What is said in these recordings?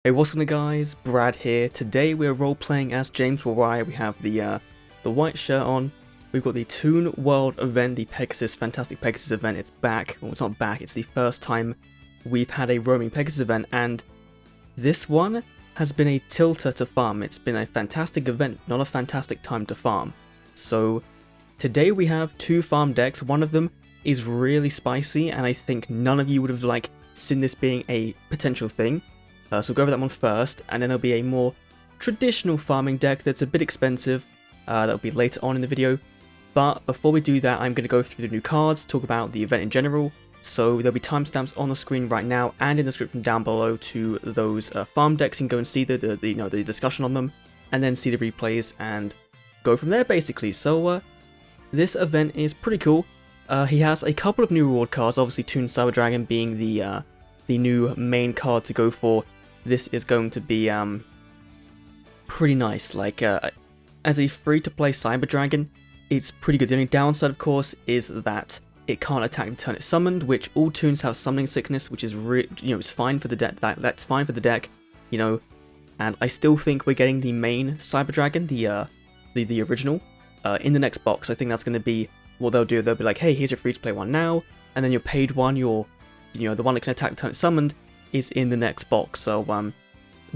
Hey, what's going on guys? Brad here. Today we're role-playing as James Warai. We have the white shirt on. We've got the Toon World event, the Fantastic Pegasus event. It's back. Well, it's not back, it's the first time we've had a roaming Pegasus event, and this one has been a tilter to farm. It's been a fantastic event, not a fantastic time to farm. So today we have two farm decks. One of them is really spicy, and I think none of you would have seen this being a potential thing. So we'll go over that one first, and then there'll be a more traditional farming deck that's a bit expensive. That'll be later on in the video. But before we do that, I'm going to go through the new cards, talk about the event in general. So there'll be timestamps on the screen right now and in the description down below to those farm decks. You can go and see the discussion on them, and then see the replays and go from there basically. So this event is pretty cool. He has a couple of new reward cards. Obviously, Toon Cyber Dragon being the new main card to go for. This is going to be pretty nice. As a free-to-play Cyber Dragon, it's pretty good. The only downside, of course, is that it can't attack the turn it's summoned, which all toons have summoning sickness, which is it's fine for the deck. That's fine for the deck, And I still think we're getting the main Cyber Dragon, the original, in the next box. I think that's going to be what they'll do. They'll be like, hey, here's your free-to-play one now, and then your paid one, the one that can attack the turn it's summoned, is in the next box. So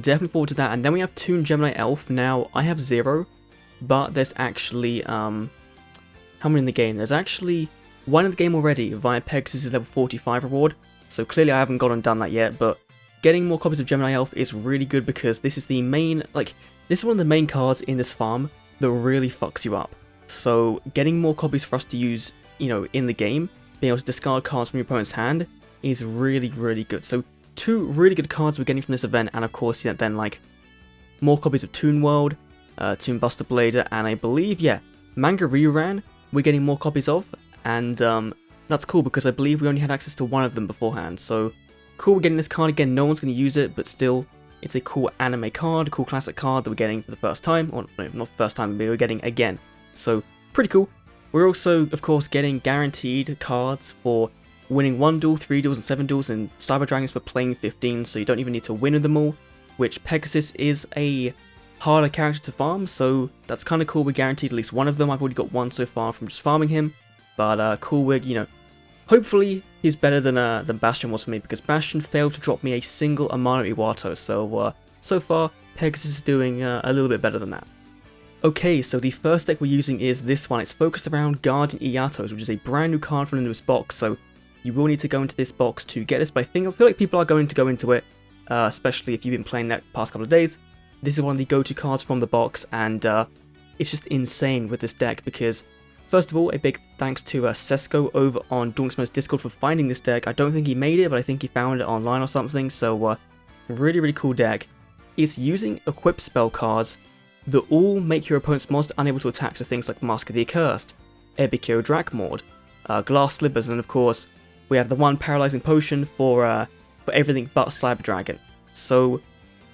definitely forward to that. And then we have Toon Gemini Elf. Now I have 0, but there's actually how many in the game? There's actually 1 in the game already via Pegasus' level 45 reward. So clearly I haven't gone and done that yet, but getting more copies of Gemini Elf is really good because this is the main, this is one of the main cards in this farm that really fucks you up. So getting more copies for us to use, in the game, being able to discard cards from your opponent's hand is really, really good. So 2 really good cards we're getting from this event, and of course, then more copies of Toon World, Toon Buster Blader, and I believe, Manga Ryuran we're getting more copies of, and that's cool because I believe we only had access to 1 of them beforehand. So cool, we're getting this card again. No one's going to use it, but still, it's a cool anime card, a cool classic card that we're getting for the first time, or no, not the first time, but we're getting again. So pretty cool. We're also, of course, getting guaranteed cards for winning 1 duel, 3 duels, and 7 duels, and Cyber Dragons for playing 15, so you don't even need to win them all, which Pegasus is a harder character to farm, so that's kind of cool. We're guaranteed at least 1 of them. I've already got 1 so far from just farming him, but cool, hopefully he's better than Bastion was for me, because Bastion failed to drop me a single Amano Iwato, so far Pegasus is doing a little bit better than that. Okay, so the first deck we're using is this one. It's focused around Guardian Iatos, which is a brand new card from the newest box, so you will need to go into this box to get this, but I feel like people are going to go into it, especially if you've been playing that the past couple of days. This is one of the go-to cards from the box, and it's just insane with this deck because, first of all, a big thanks to Sesko over on Dorksmo's Discord for finding this deck. I don't think he made it, but I think he found it online or something, so really, really cool deck. It's using equip spell cards that all make your opponent's monster unable to attack, so things like Mask of the Accursed, Ebikyo Drakmord, Glass Slippers, and of course, we have the 1 Paralyzing Potion for everything but Cyber Dragon. So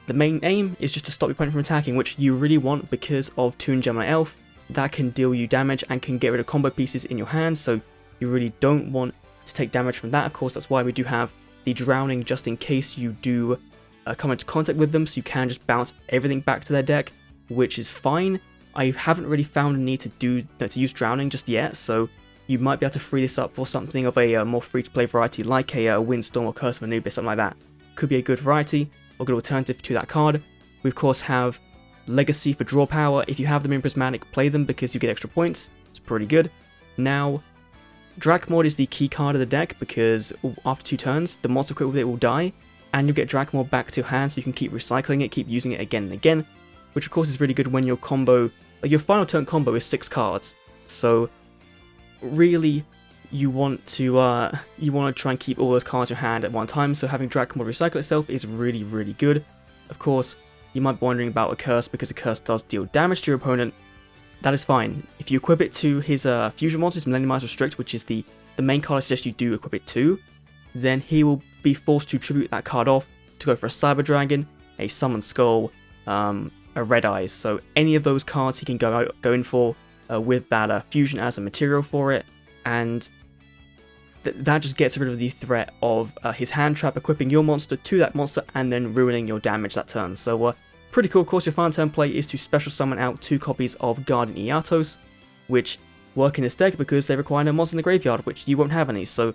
the main aim is just to stop your opponent from attacking, which you really want because of Toon Gemini Elf. That can deal you damage and can get rid of combo pieces in your hand, so you really don't want to take damage from that. Of course, that's why we do have the Drowning just in case you do come into contact with them, so you can just bounce everything back to their deck, which is fine. I haven't really found a need to use Drowning just yet, so you might be able to free this up for something of a more free-to-play variety, like a Windstorm or Curse of Anubis, something like that. Could be a good variety, or good alternative to that card. We of course have Legacy for draw power. If you have them in Prismatic, play them because you get extra points. It's pretty good. Now, Drakmord is the key card of the deck because after 2 turns, the monster equipped with it will die, and you'll get Drakmord back to your hand so you can keep recycling it, keep using it again and again, which of course is really good when your combo, your final turn combo is 6 cards. So really, you want to try and keep all those cards in your hand at one time, so having Drakmord recycle itself is really, really good. Of course, you might be wondering about a curse because a curse does deal damage to your opponent. That is fine. If you equip it to his fusion monsters, Millenniumize Restrict, which is the main card I suggest you do equip it to, then he will be forced to tribute that card off to go for a Cyber Dragon, a Summon Skull, a Red Eyes. So any of those cards he can go in for with that fusion as a material for it, and that just gets rid of the threat of his hand trap equipping your monster to that monster and then ruining your damage that turn. So pretty cool. Of course, your final turn play is to special summon out 2 copies of Guardian Eatos, which work in this deck because they require no monsters in the graveyard, which you won't have any. So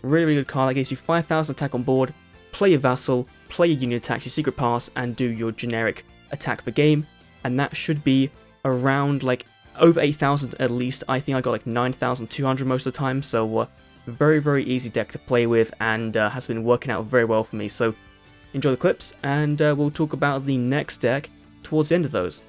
really, really good card. That gives you 5,000 attack on board, play your Vassal, play your Union attacks, your Secret Pass, and do your generic attack per game. And that should be around like over 8,000 at least. I think I got like 9,200 most of the time. So very, very easy deck to play with, and has been working out very well for me. So enjoy the clips, and we'll talk about the next deck towards the end of those.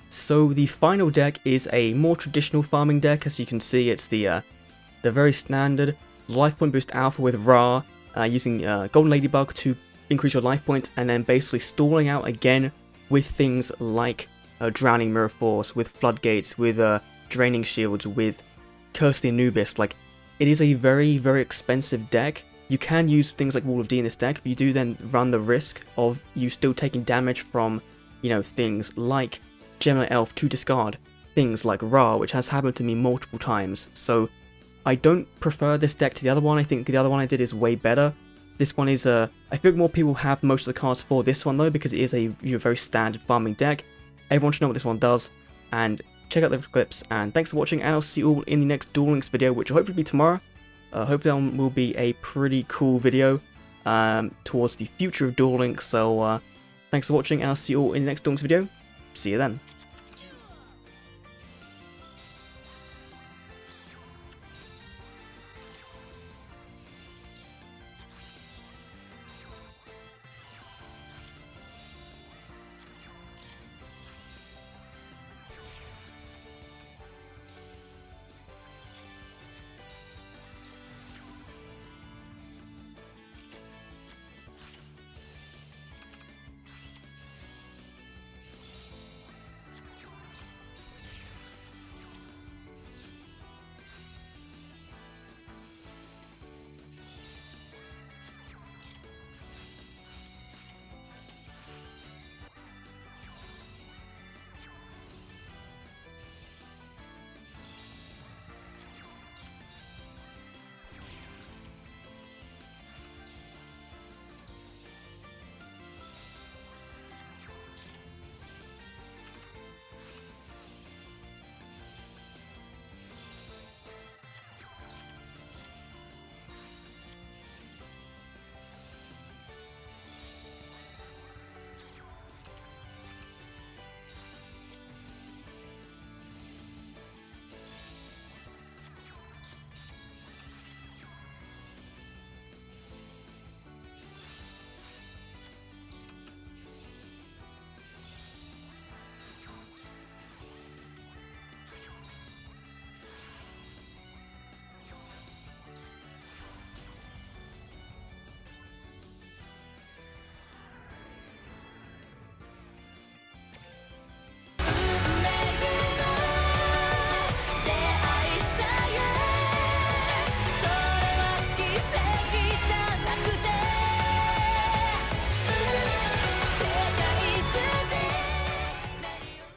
So the final deck is a more traditional farming deck. As you can see, it's the very standard life point boost alpha with Ra, using Golden Ladybug to increase your life points, and then basically stalling out again with things like Drowning Mirror Force, with Floodgates, with Draining Shields, with Curse the Anubis. Like, it is a very, very expensive deck. You can use things like Wall of D in this deck, but you do then run the risk of you still taking damage from, you know, things like Gemini Elf to discard, things like Ra, which has happened to me multiple times. So I don't prefer this deck to the other one. I think the other one I did is way better. This one is I feel like more people have most of the cards for this one though, because it is a very standard farming deck. Everyone should know what this one does, and check out the clips, and thanks for watching, and I'll see you all in the next Duel Links video, which will hopefully be tomorrow. Hopefully that one will be a pretty cool video towards the future of Duel Links, so thanks for watching, and I'll see you all in the next Duel Links video. See you then.